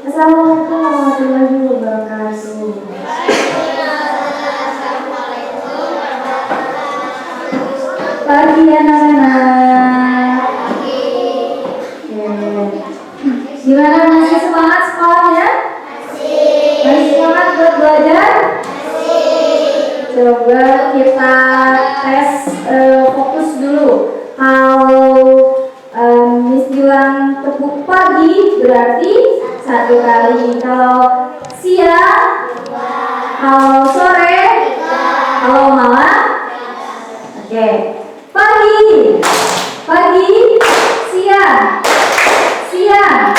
Assalamualaikum warahmatullahi wabarakatuh. Pagi anak-anak. Gimana, masih semangat sekolahnya? Masih semangat buat belajar? Coba kita tes fokus dulu. Kalau Miss bilang tepuk pagi berarti 1 kali. Kalau siang, kalau sore, kalau malam. Oke. Pagi, pagi, siang, siang,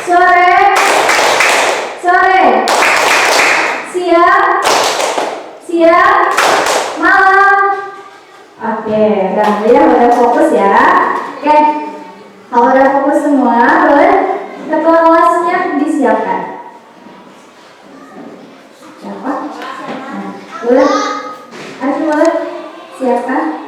sore, sore, siang, siang, malam. Oke, udah fokus ya. Oke, kalau udah fokus semua, boleh ketua kelasnya disiapkan. Siapa? Nah, boleh. Ayo boleh siapkan.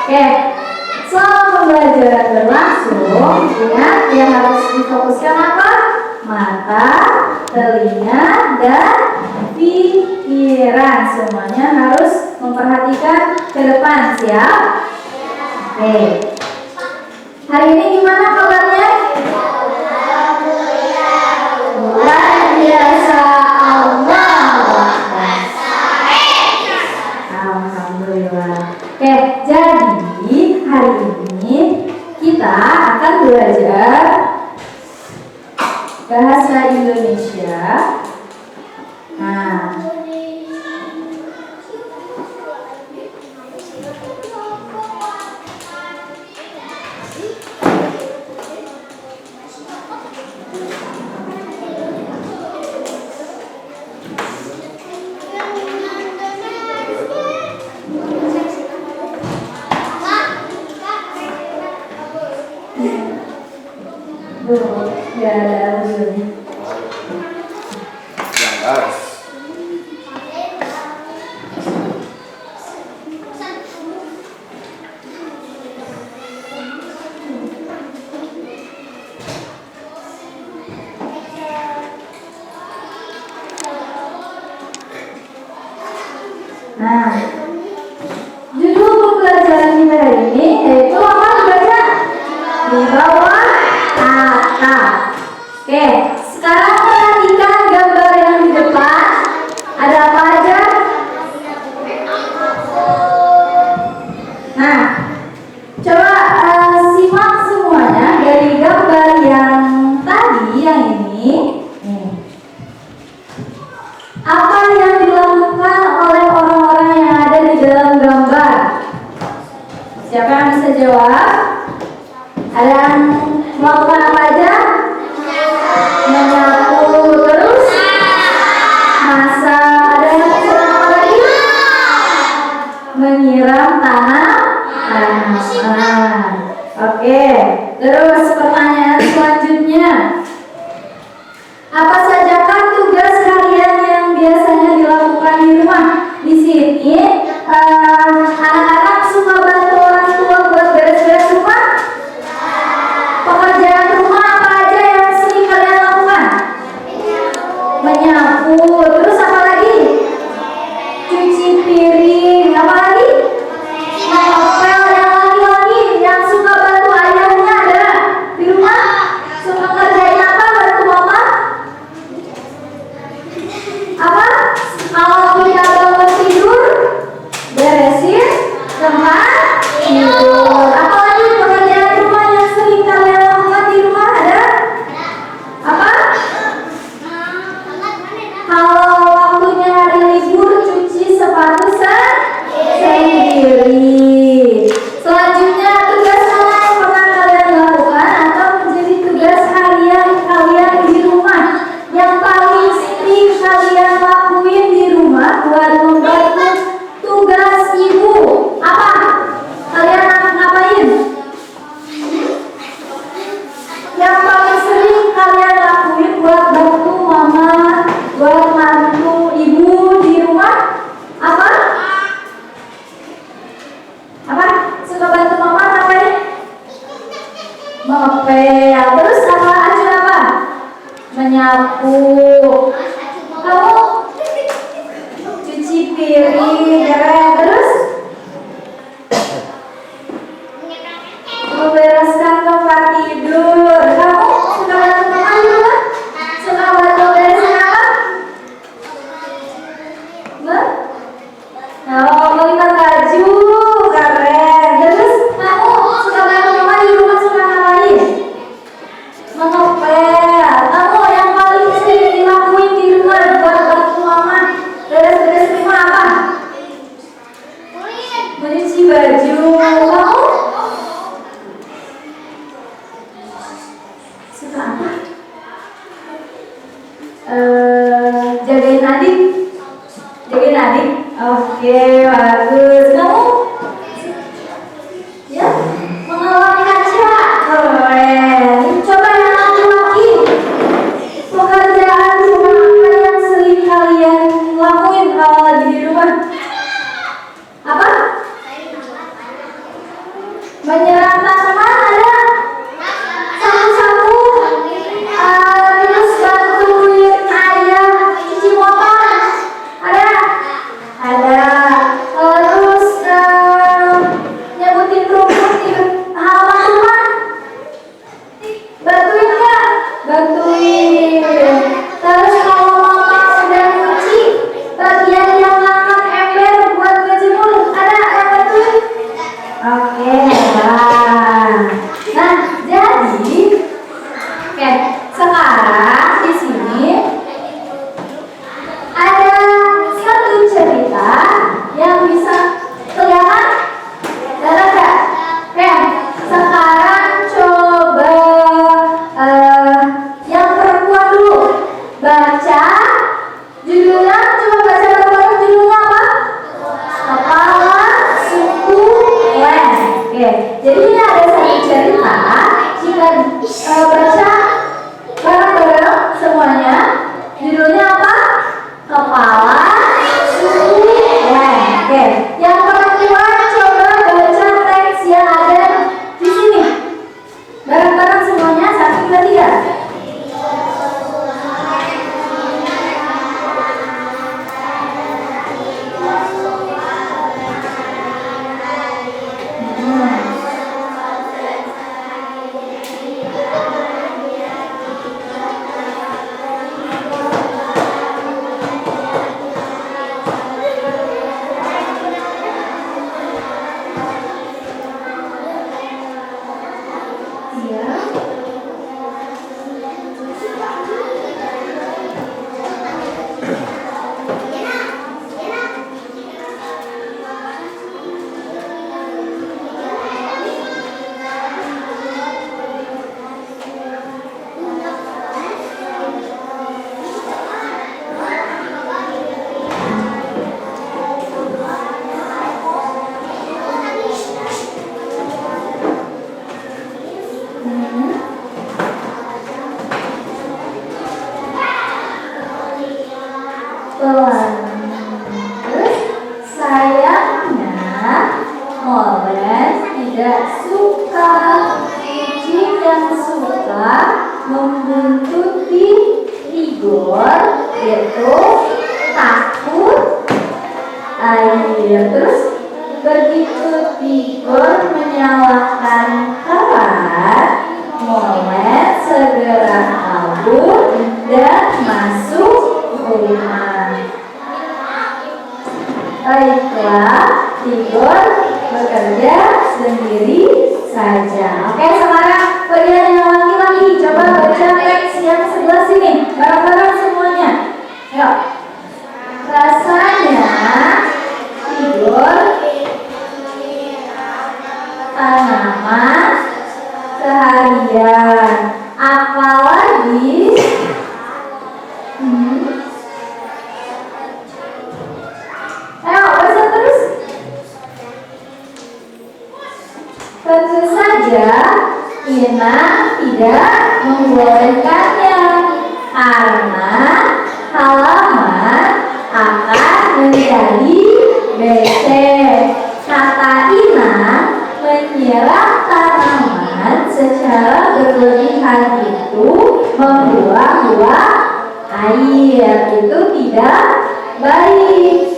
Oke, selama pembelajaran berlangsung, ingat yang harus difokuskan apa? Mata, telinga, dan pikiran. Semuanya harus memperhatikan ke depan, siap? Oke. Hari ini gimana kabarnya? Luar biasa. Alhamdulillah. Oke, jadi hari ini kita akan belajar bahasa Indonesia. Nah, Yang harus jawab? Ada yang melakukan apa aja? Menyapu, terus masak. Ada yang sedang apa lagi? Menyiram tanaman. Oke, terus pertanyaan selanjutnya. Apa sajakah tugas harian yang biasanya dilakukan di rumah? Di sini anak-anak suka bantu orang tua buat beres-beres rumah. Pekerjaan rumah apa aja yang sering kalian lakukan? Menyapu. Terus apa lagi? Cuci piring. Apa lagi? Ngepel. Yang laki-laki yang suka bantu ayahnya ada di rumah. Suka ngerjain apa? Bantu mama? Apa? Kalau kita bangun tidur, beresin tempat tidur. Apa lagi pekerjaan rumah yang sering kalian lakukan di rumah ada? Apa? Kalau waktunya hari libur, cuci sepatu sendiri. Selanjutnya, tugas mana yang pernah kalian lakukan atau menjadi tugas harian kalian di rumah yang paling sering kalian lakuin di rumah buat membantu tugas ibu? Apa? Kalian ngapain? Yang paling sering kalian lakuin buat bantu mama, buat bantu ibu di rumah? Apa? Apa? Suka bantu mama ngapain? Ngepel. Terus apa aja apa? Menyapu. Kamu cuci piring, terus membereskan tempat tidur. Kamu suka bantu mama di rumah? Suka bantu beresin apa? Melipat baju, keren. Terus kamu suka bantu mama di rumah, suka ngapain? Mengepel. Kamu yang paling sering dilakuin di rumah buat bantu mama beres-beres rumah apa? Mencuci baju. Kamu suka apa? Jagain adik. Jagain adik. Oke, bagus. Kamu? Ya, mengelap kaca. Keren. Coba yang laki-laki. Pekerjaan rumah apa yang sering kalian lakuin kalau lagi di rumah? Apa? Menyiram tanaman ada? Sapu-sapu. Terus bantuin ayah cuci motor. Ada? Ada. Terus nyebutin rumput di halaman rumah. Bantuin nggak? Bantuin. Terus kalau mama udah nyuci, bagian yang ngangkat ember buat ngejemur, ada yang bantuin? Oke, nah jadi, oke, sekarang di sini ada satu cerita yang bisa kelihatan. Ada nggak? Oke, sekarang coba yang perempuan dulu baca judulnya. Coba baca perempuan judulnya apa? Kepala Suku Len. Oke, jadi ini ada satu cerita. Kita baca bareng-bareng semuanya. Judulnya apa? Kepala Suku Len. Oke, yang perempuan coba baca teks yang ada di sini. Bareng-bareng semuanya, 1, 2, 3. tidak suka. Kucing yang suka membuntuti Tigor itu takut air. Terus begitu Tigor menyalakan keran, Molet segera kabur dan masuk rumah. Baiklah, Tigor bekerja sendiri saja. Oke, sekarang bagian yang laki-laki, coba baca teks yang sebelah sini, bareng-bareng semuanya. Yuk. Rasanya Tigor tanaman seharian, apalagi ayo baca terus. Tentu saja Ina tidak membolehkannya karena halaman akan menjadi BC. Kata Ina menyiram tanaman secara berlebihan itu membuang-buang air, itu tidak baik.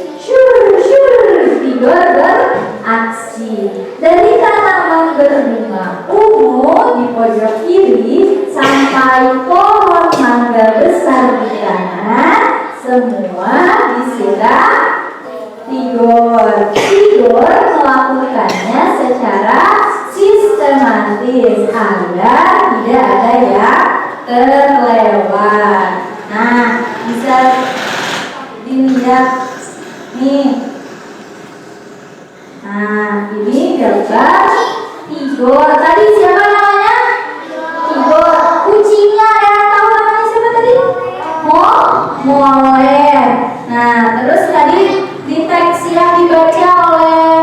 Tigor beraksi. Dari tanaman berbunga ungu di pojok kiri sampai pohon mangga besar di kanan, semua disiram Tigor. Tigor melakukannya secara sistematis agar tidak ada yang terlewat. Nah, bisa dilihat nih. Nah, ini gambar Tigor. Tadi siapa namanya? Tigor. Kucingnya ada yang tahu namanya siapa tadi? Molet. Nah, terus tadi di teks yang dibaca oleh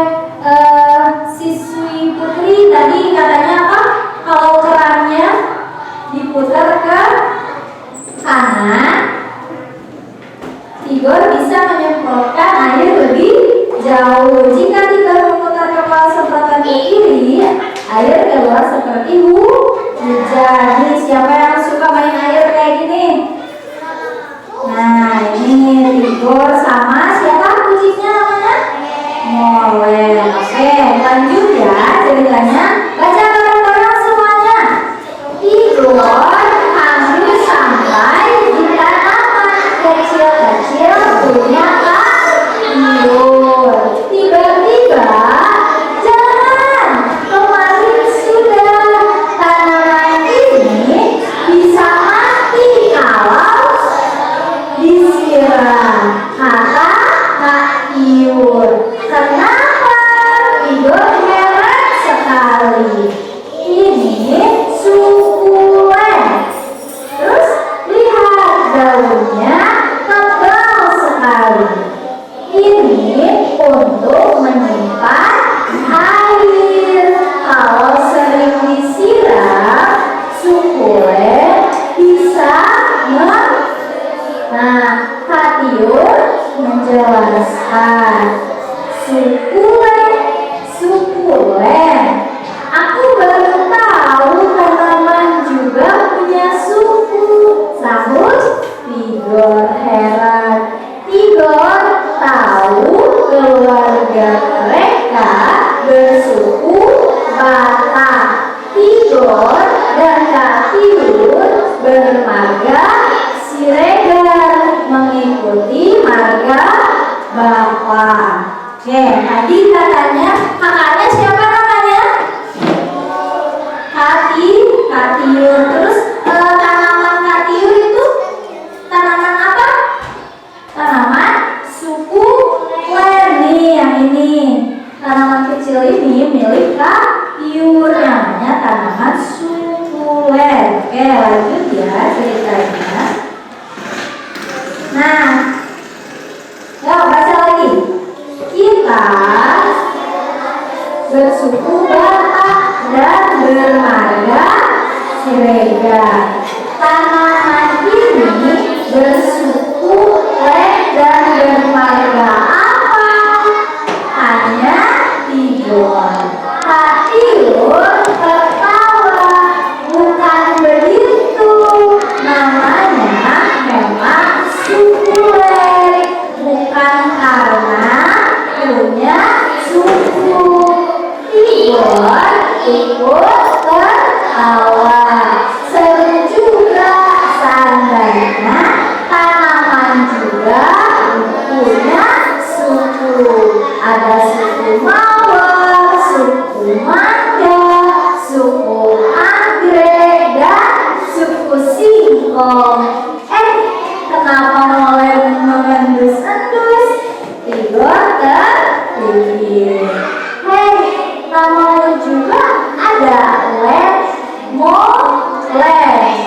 siswi Putri tadi katanya apa? Kalau kerannya diputar ke kanan, Tigor bisa menyemprotkan air lebih jauh. Jika Tigor memutar kepala semprotan ke kiri, air keluar seperti hujan. Nih, siapa yang suka main air kayak gini? Nah, ini Tigor sama siapa kucingnya namanya? Molet. Oke, lanjut ya ceritanya. Baca bareng-bareng semuanya. Tigor hampir sampai di tanaman kecil-kecil punya tidur. Tiba-tiba, jangan, kemarin sudah tanaman ini bisa mati kalau disiram, kata Kak Tiur. Kenapa? Tidur heran sekali. Ini sukulen. Terus lihat daunnya tebal sekali. Ini untuk menyimpan air. Kalau sering disiram, sukulen bisa Nah, Kak Tiur menjelaskan. Sukulen. Aku baru tahu tanaman juga punya suku, sahut Tigor heran. Tigor tahu keluarga mereka bersuku Batak. Tigor dan Kak Tiur bermarga Siregar, mengikuti marga Bapak. Oke, tadi katanya kakaknya siapa namanya? Kak Tiur. Terus tanaman Kak Tiur itu tanaman apa? Tanaman suku len. Nih, yang ini tanaman kecil ini milik Kak Tiur, namanya tanaman sukulen. Oke, lanjut ya ceritanya. Nah, yuk baca lagi. Kita bersuku Batak dan bermarga Siregar. Tanaman ini bersuku Len dan bermarga apa? Hanya Tigor. Kak Tiur ikut tertawa. Seru juga seandainya tanaman juga punya suku. Ada suku mawar, suku mangga, suku anggrek, dan suku singkong. Kenapa mulai mengendus-endus? Tigor terpikir. Namanya juga ada molek.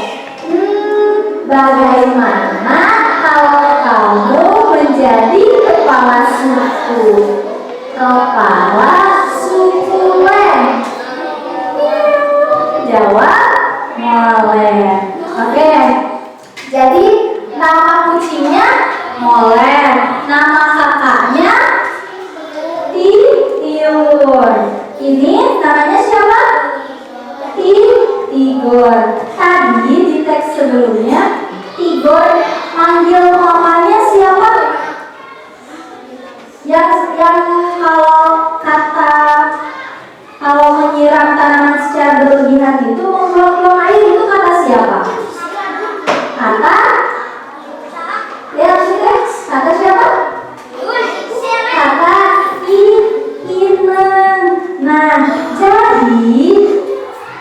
Bagaimana kalau kamu menjadi kepala suku? Kepala suku Lem. Jawab molek. Oke. Jadi nama kucingnya molek, nama kakaknya Tiur. Ini namanya siapa? Tigor. Tadi di teks sebelumnya Tigor manggil mamanya siapa? Yang kalau menyiram tanaman secara berlebihan itu membuang air, itu kata siapa? Kata kata siapa? Kata Ineng. Nah, jadi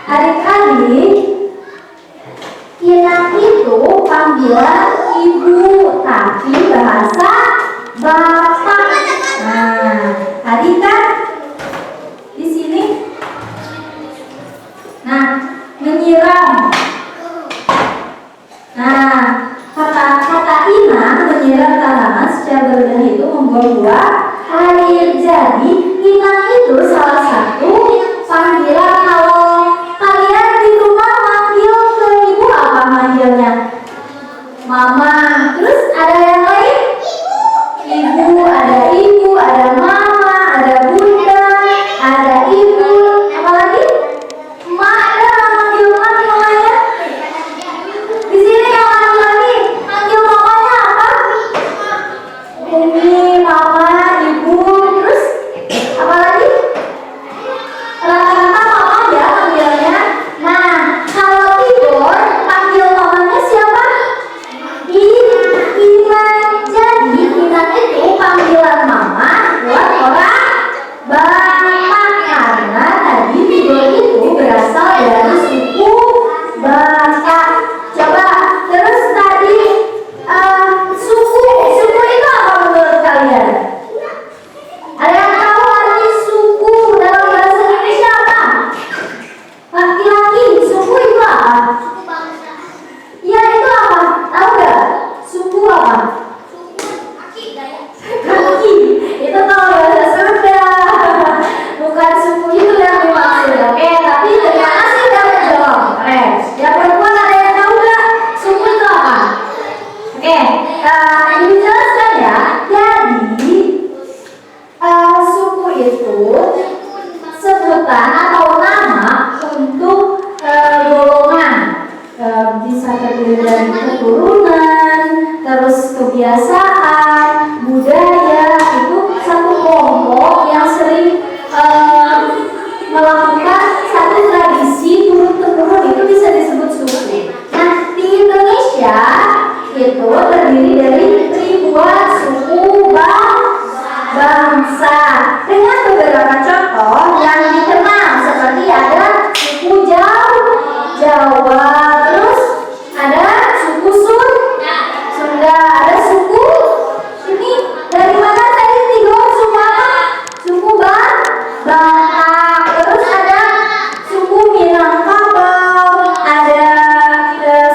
adik-adik, Ineng itu panggilan ibu, tapi bahasa bapak. Nah, tadi kan di sini. Nah, menyiram. Nah, kata Inang menyiram tanaman secara berlebihan itu membuang air. Jadi Inang itu salah satu panggilan. Kalau kalian di rumah manggil ke ibu apa manggilnya? Mama. Terus ada yang lain? Ibu, ada mama, ada bunda, ada ibu, apa lagi? Emak. Ada manggil lainnya? Di sini yang laki-laki manggil mamanya apa? Umi, mama, ibu. Terus apa lagi? Rata-rata mama ya manggilnya. Nah, kalau Tigor panggil mamanya siapa? Inang. Jadi Inang itu panggilan mama buat orang Batak, karena tadi Tigor itu berasal dari suku Batak. Coba terus tadi suku itu apa menurut kalian? Ada yang tahu arti suku dalam bahasa Indonesia apa? Laki-laki, suku itu apa? Ya, itu apa? Tahu nggak? Suku apa? Kaki. Itu kalau bahasa Sunda. Bukan suku itu yang dimaksud. Oke, tapi terima kasih sudah menjawab. Yang perempuan ada yang tahu nggak? Suku itu apa? Oke, ini jelaskan ya. Jadi suku itu sebutan atau nama untuk golongan. Bisa terdiri dari keturunan, terus kebiasaan, budaya. Itu satu kelompok yang sering melakukan satu tradisi turun-temurun, itu bisa disebut suku. Nah, di Indonesia itu terdiri dari ribuan suku bangsa dengan beberapa contoh yang dikenal, seperti ada suku Jawa, terus ada suku Sunda, ada suku ini dari mana tadi Tigor? Suku apa? Suku Batak. Terus ada suku Minangkabau, ada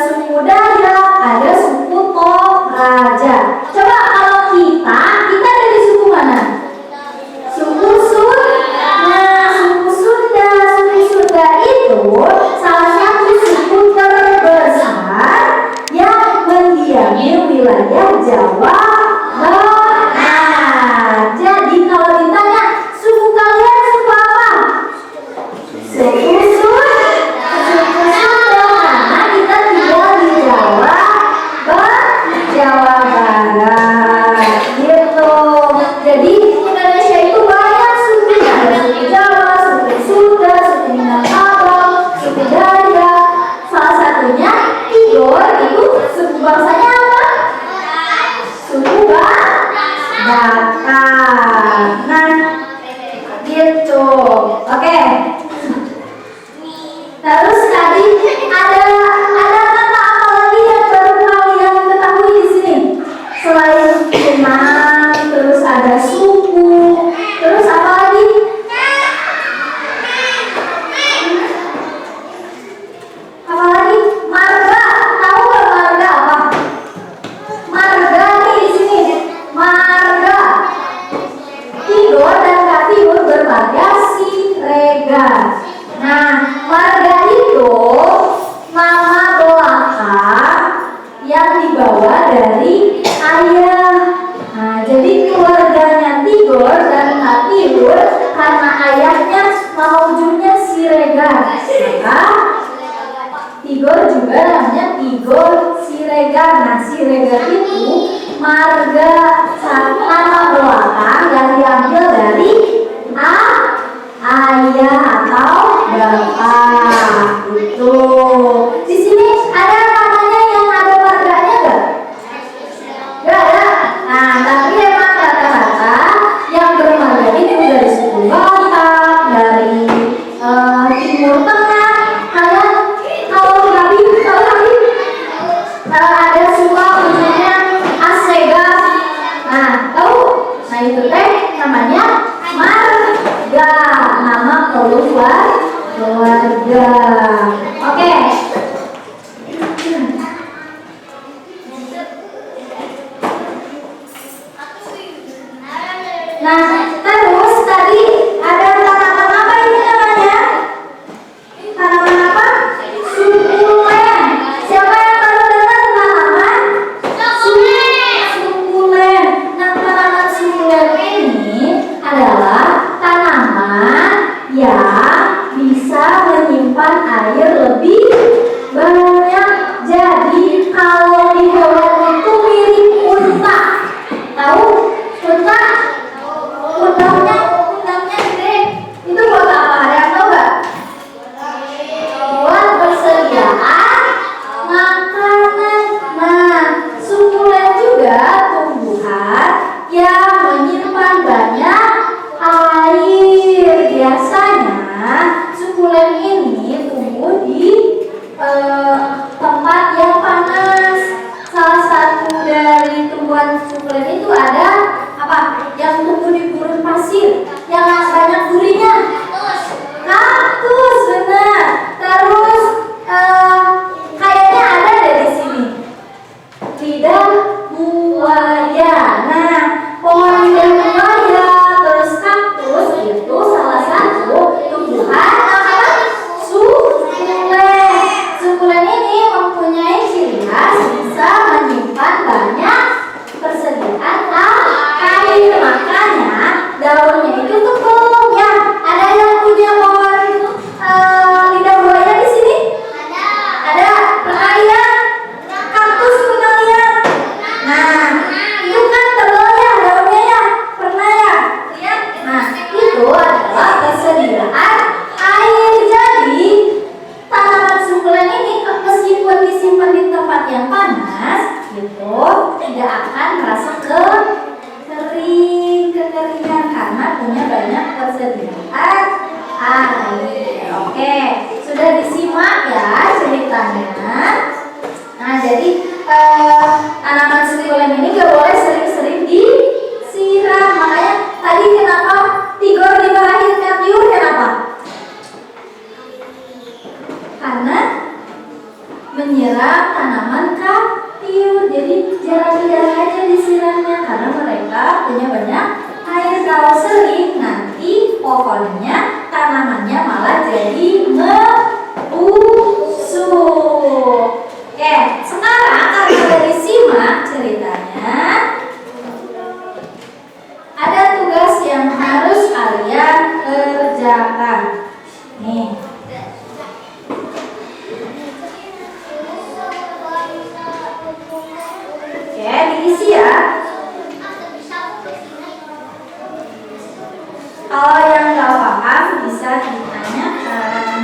suku Dayak, ada suku Toraja. Coba kalau kita dari suku mana? Suku Sunda. Nah, suku Sunda itu salah satu suku terbesar Terus tadi ada kata apa lagi yang baru kalian ketahui di sini? Selain benang, terus ada suku, terus apa lagi? Apa lagi? Marga. Tahu nggak marga apa? Marga nih di sini. Marga. Tigor dan gak tigor bervariasi rega. Nah, marga itu nama belakang yang dibawa dari ayah. Nah, jadi keluarganya Tigor dan Kak Tigor karena ayahnya maujudnya Siregar. Maka Tigor juga namanya Tigor Siregar. Nah, Siregar itu marga nama belakang yang diambil dari ayah atau bapak. Itu. Di sini ada namanya yang ada marganya enggak? Enggak ada. Nah, tapi emang rata-rata yang bermarga itu dari suku Batak, dari Timur Tengah. Kalian kalau Habib ada suka ujungnya Asega. Nah, tahu? Nah, itu teh namanya marga, nama keluarga. Oke. Nah, terus tadi ada tanaman apa ini namanya? Tanaman apa? Sukulen. Siapa yang baru dengar tanaman? Sukulen. Nah, tanaman sukulen ini adalah tanaman yang bisa menyimpan air lebih banyak. Jadi kalau di hewan itu mirip unta. Tahu? Unta? Undangnya gede. Itu buat apa? Ada yang tahu nggak? Buat persediaan makanan. Nah, sukulen juga tumbuhan yang menyimpan banyak air. Biasanya sukulen ini tumbuh di tempat yang panas. Salah satu dari tumbuhan sukulen itu ada apa? Yang tumbuh di gurun pasir, yang banyak durinya. Kaktus, benar. Terus kayaknya ada deh di sini. Lidah buaya. Nah, pohon lidah buaya terus kaktus itu salah satu tumbuhan apa? Sukulen. Sukulen ini mempunyai ciri khas bisa menyimpan banyak persediaan air. Makanya daunnya itu tebal ya. Ada yang punya pohon lidah buaya di sini? Ada. Pernah lihat? Kaktus pernah lihat? Nah, itu kan tebal ya daunnya ya. Pernah ya? Lihat? Nah, itu adalah persediaan air. Jadi tanaman sukulen ini meskipun disimpan di tempat yang panas, itu tidak akan merasa kekeringan karena punya banyak persediaan air. Oke, sudah disimak ya ceritanya. Nah, jadi tanaman sukulen ini gak boleh sering-sering disiram. Makanya tadi kenapa Tigor dimarahin Kak Tiur? Kenapa? Karena menyiram tanaman Kak Tiur. Jadi jarang-jarang aja disiramnya karena mereka punya banyak air. Kalau sering nanti pohonnya, tanamannya malah jadi membusuk. Oke, sekarang karena udah disimak ceritanya, ada tugas yang harus kalian kerjakan. Nih. Oke, diisi ya. Kalau yang nggak paham bisa ditanyakan.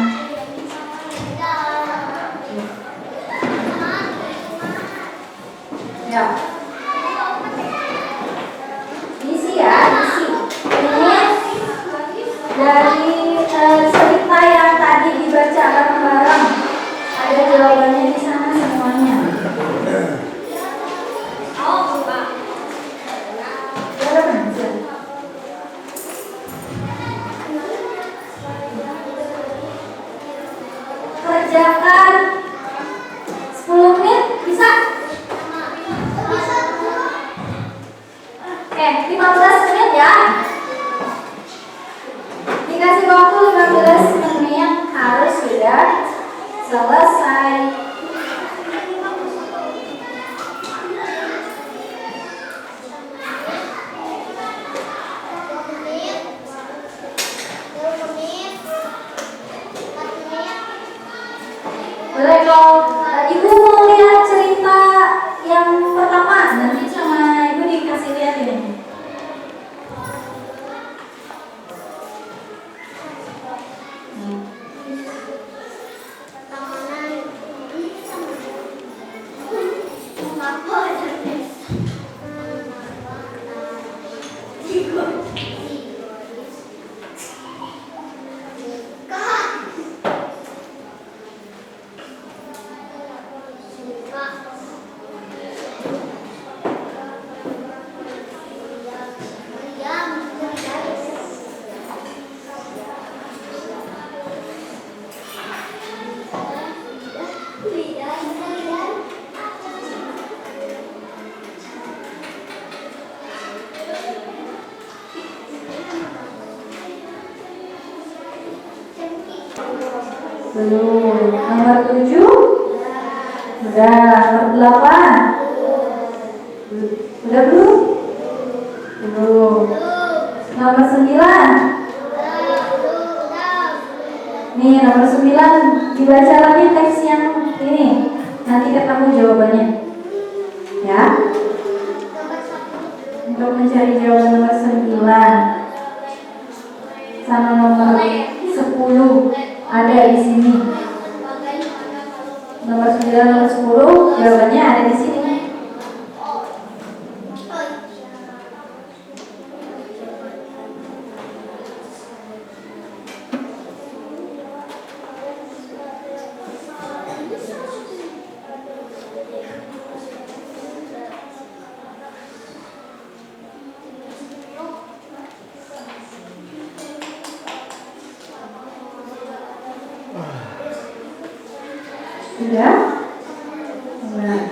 Belum. Nomor 7? Udah. Nomor 8? Udah belum? Belum. Nomor 9? Nih, nomor 9 dibaca lagi teks yang ini. Nanti ketemu jawabannya. Ya. Untuk mencari jawaban nomor 9 sama nomor 10 ada di sini. Nomor 9, nomor 10 jawabannya ada di sini. Sudah? Boleh.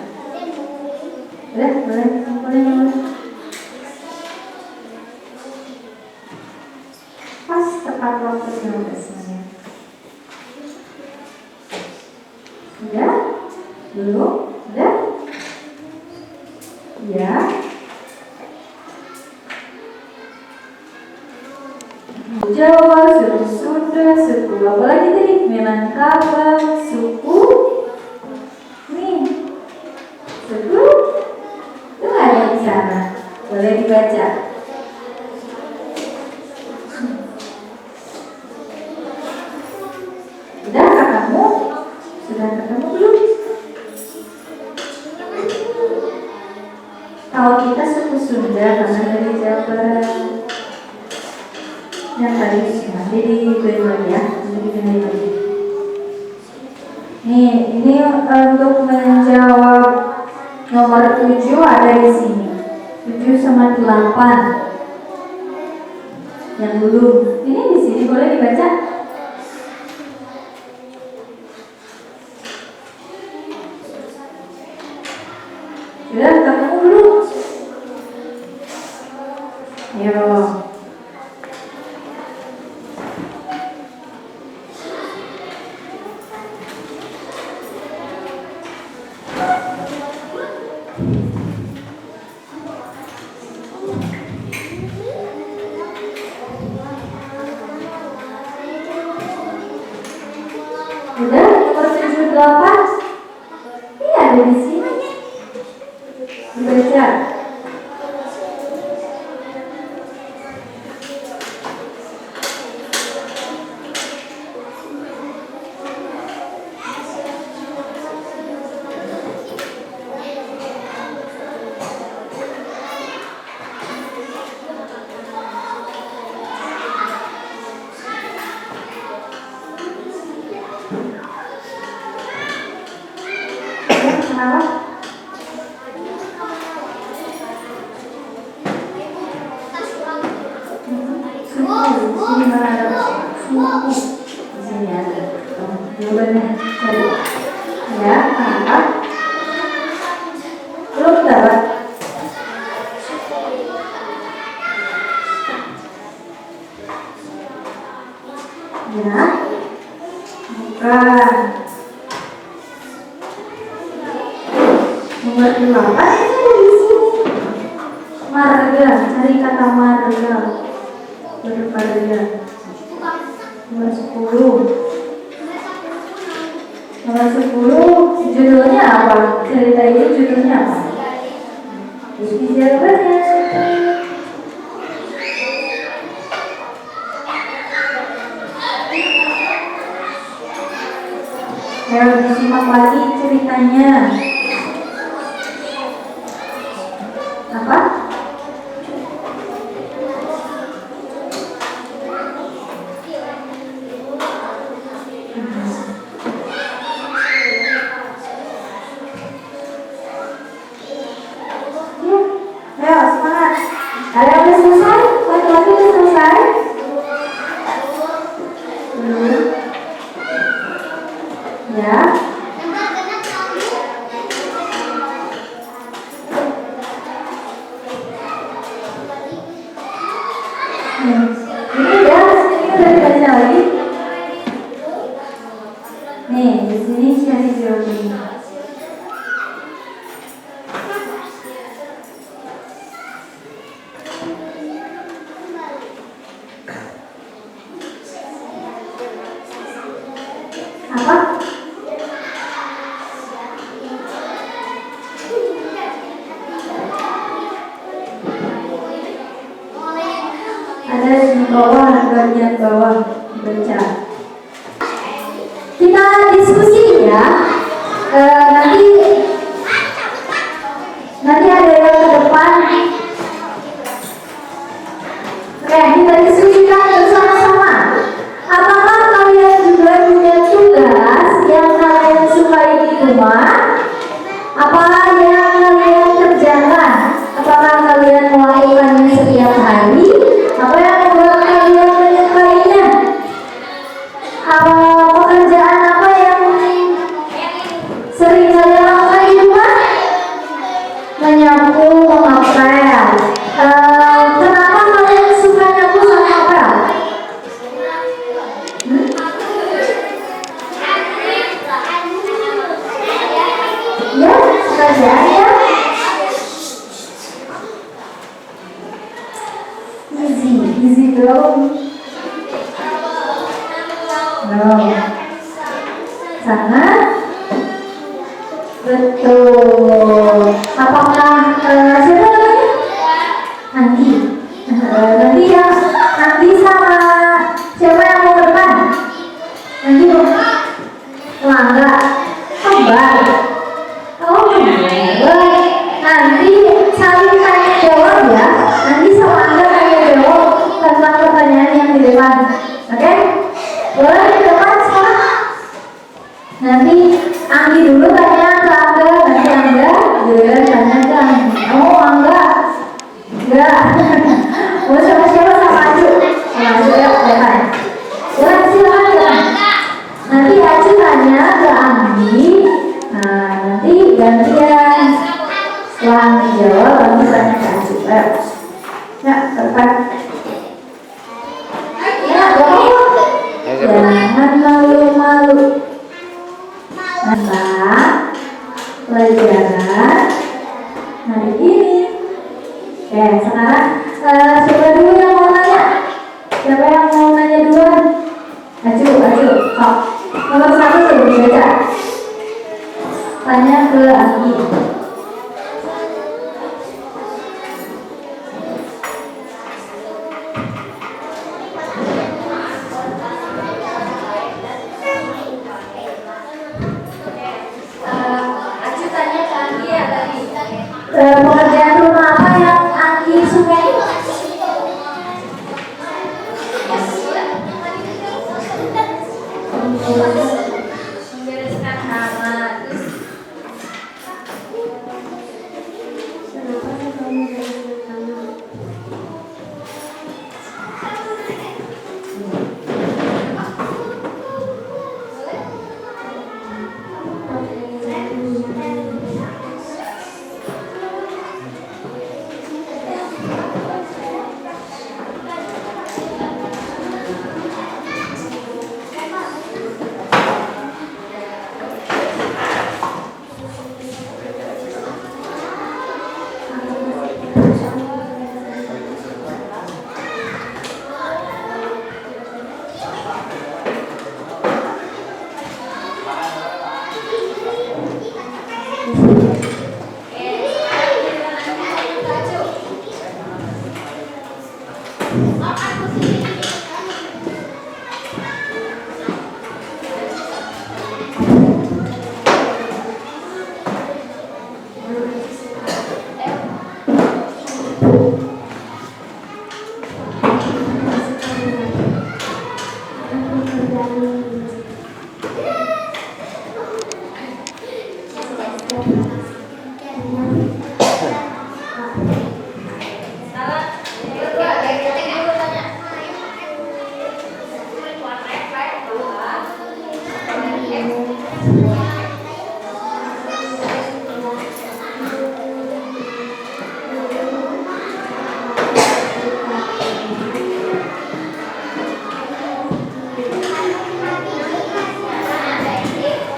Pas tepat waktunya udah semuanya. Sudah? Belum? Sudah? Ya. Jawa, suku Sunda, suku apa lagi tadi? Minangkabau, suku nih, suku itu ada di sana, boleh dibaca. Sudah ketemu? Sudah ketemu belum? Kalau kita suku Sunda karena dari Jawa Barat. Yang tadi nanti diberi lagi ya, diberi lagi. Nih, ini untuk menjawab nomor 7 ada di sini. 7 sama 8. Yang belum, ini di sini boleh dibaca. Sudah ketemu belum? Ayo. Udah, nomor 7, 8. Ini ada di sini. Dibaca. Nomor 8 ada di sini. Marga, cari kata marga. Berkarya. Nomor 10. Nomor 10 judulnya apa? Cerita ini judulnya apa? Isi jawabannya. Ayo disimak lagi ceritanya. Apa? Ayo semangat. Ada yang udah selesai? Laki-laki udah selesai? Belum. Ya. Ini udah dibaca lagi. Nih, di sini kasih jawabannya. Apa? Ada di bawah, bagian bawah baca. Kita diskusi ya. Nanti ada yang ke depan. Oke, kita diskusikan bersama-sama. Apakah kalian juga punya tugas yang kalian sukai di rumah? Apa yang kalian kerjakan? Apakah kalian melakukannya setiap hari? Apa yang membuat kalian menyukainya? Pekerjaan apa yang sering kalian lakukan di rumah? Menyapu, mengepel. Kenapa kalian suka nyapu sama ngepel? Ya, pekerjaannya easy dong. No. Sangat betul. Apakah siapa namanya? Nanti ya. Nanti sama siapa yang mau ke depan? Nanti mau Langga, kembar. Oh, kembar. Nanti saling tanya jawab ya. Nanti sama Anda tanya jawab tentang pertanyaan yang di depan. Oke? Boleh di depan sekarang? Nanti Anggi dulu tanya ke Angga, nanti Angga tanya ke Anggi. Oh, Angga enggak. Mau siapa-siapa sama Acu. Sama Acu ya, depan. Boleh silakan ya. Nanti Acu tanya ke Anggi. Nah, nanti gantian. Setelah Anggi jawab, Anggi tanya ke Acu. Ya, depan. Ya, boleh. Jangan malu-malu. Tentang pelajaran hari ini. Oke, sekarang siapa dulu yang mau nanya? Siapa yang mau nanya duluan? Acu. Oh, nomor 1 sudah dibaca. Tanya ke Anggi. Pekerjaan rumah apa yang Anggi sukai? Membereskan kamar.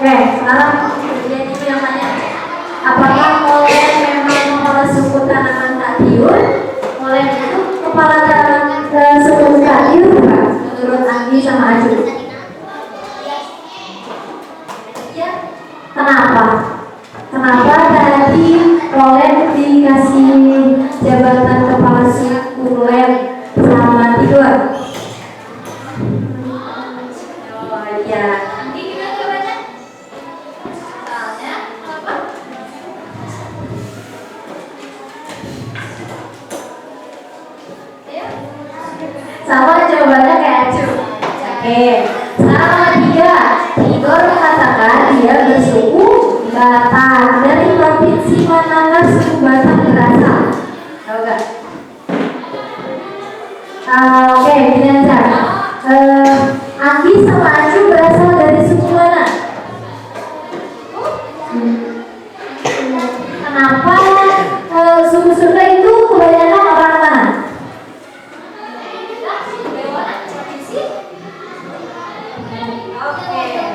Oke, sekarang kemudian ini yang tanya, apakah molen memang kepala suku tanaman katiun? Molen itu kepala suku katiun bukan? Menurut Anggi sama Aju. Kenapa? Kenapa tadi molen dikasih jabatan kepala suku molen sama tidur? Oh iya. Sama jawabannya kayak Acu. Oke, sama tiga. Tigor mengatakan dia bersuku Batak. Dari provinsi manakah suku Batak berasal? Tahu gak? Oke, gini aja. Anggi sama Acu berasal dari suku mana? Kenapa suku Sunda itu kebanyakan orang mana?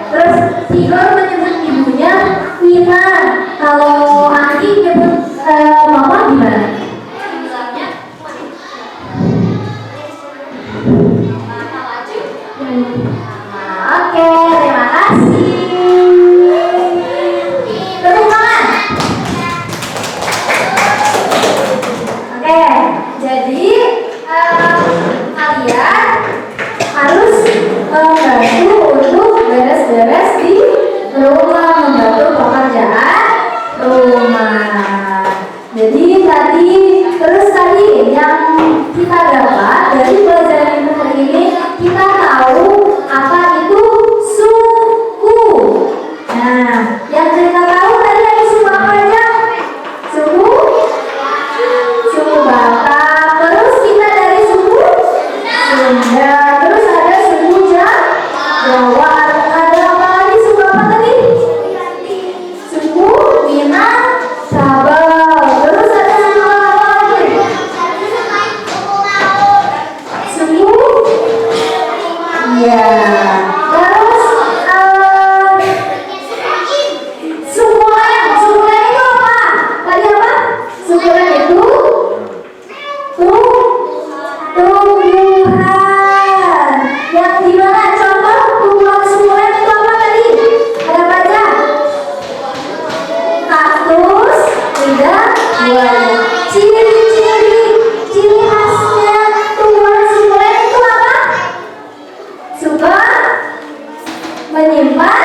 Terus Tigor menyebut ibunya Ina. Kalau Anggi menyebut mama gimana? Oke, terima kasih. Tepuk tangan. Oke, jadi kalian harus membantu untuk beres-beres di rumah, membantu pekerjaan rumah. Jadi terus tadi yang kita dapat dari pelajaran hari ini, kita tahu apa itu suku. Nah, yang kita tahu tadi ada suku apa aja? Suku Batak. Terus kita dari suku Sunda. Terus ada suku Jawa. Ada apa lagi? Suku apa tadi? Suku Minangkabau. Terus ada suku apa lagi? Suku iya. Terus suku lain itu apa? Tadi apa? Suku lain itu tumbuhan. Yang dimana contoh tumbuhan suku lain itu apa tadi? Ada baca? Kaktus, lidah, buaya. Ciri khasnya tumbuhan suku lain itu apa? Suka menyimpan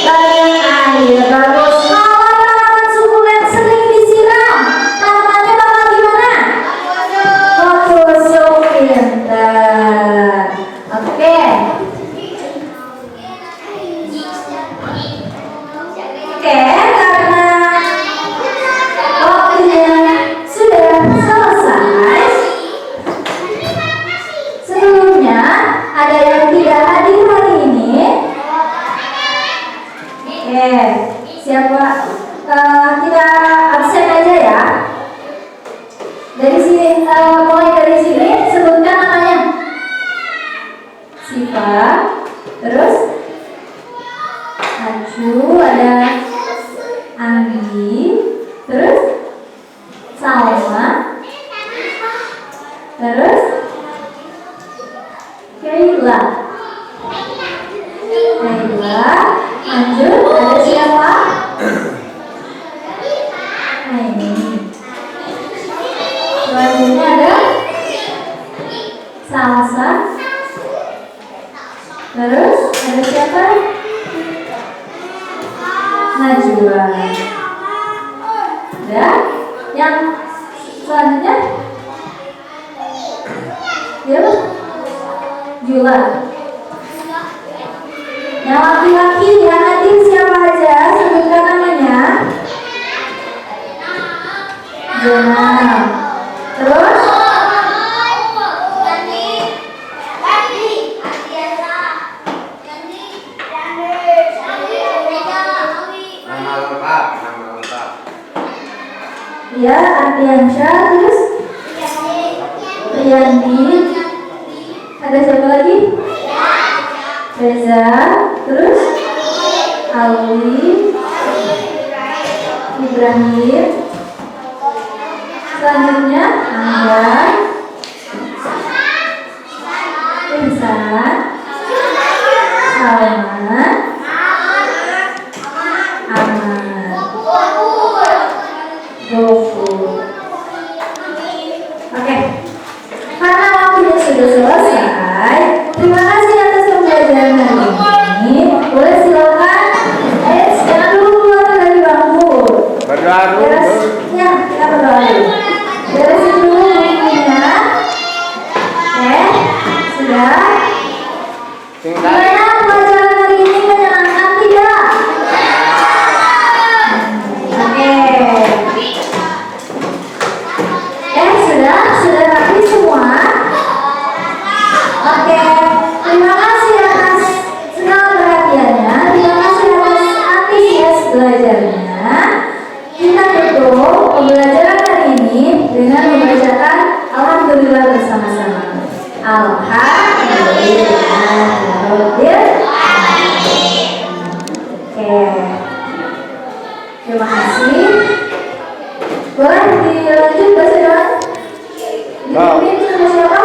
banyak air. Bagus. Kalau tanaman sukulen sering disiram, tanamannya bakal gimana? Bagus, pintar. Oke. Karena waktunya sudah selesai. Sebelumnya ada yang tidak hadir hari ini. Siapa? Kita absen aja ya. Dari sini, mulai dari sini sebutkan namanya. Siva, terus Aju, ada Anggi, terus Salma, terus Kaila, lanjut ada siapa? Nah ini. Selanjutnya ada Salsa. Terus ada siapa? Najwa. Dan yang selanjutnya Jula. Yang laki-laki yang hadir siapa aja? Sebutkan namanya. Jona. Terus ya, Ardiansyah. Terus Riyandi. Ada siapa lagi? Reza. Terus Ibrahim. Selanjutnya Angga, Insan, Salman, Ahmad, Gofur. Oke, karena waktunya sudah selesai, terima kasih atas pembelajaran hari ini. Boleh silakan. Jangan dulu keluar dari bangku. Berdoa dulu. Ya, kita berdoa dulu. Beresin dulu bukunya. Sudah. Gimana pelajaran hari ini, menyenangkan tidak? Oke. Sudah rapi semua. Oke. Terima kasih atas segala perhatiannya. Terima kasih atas antusias belajarnya. Kita tutup pembelajaran hari ini dengan membacakan Alhamdulillah bersama-sama. Alhamdulillah. Oke. Terima kasih. Boleh dilanjut bahasa doa? Dipimpin sama siapa?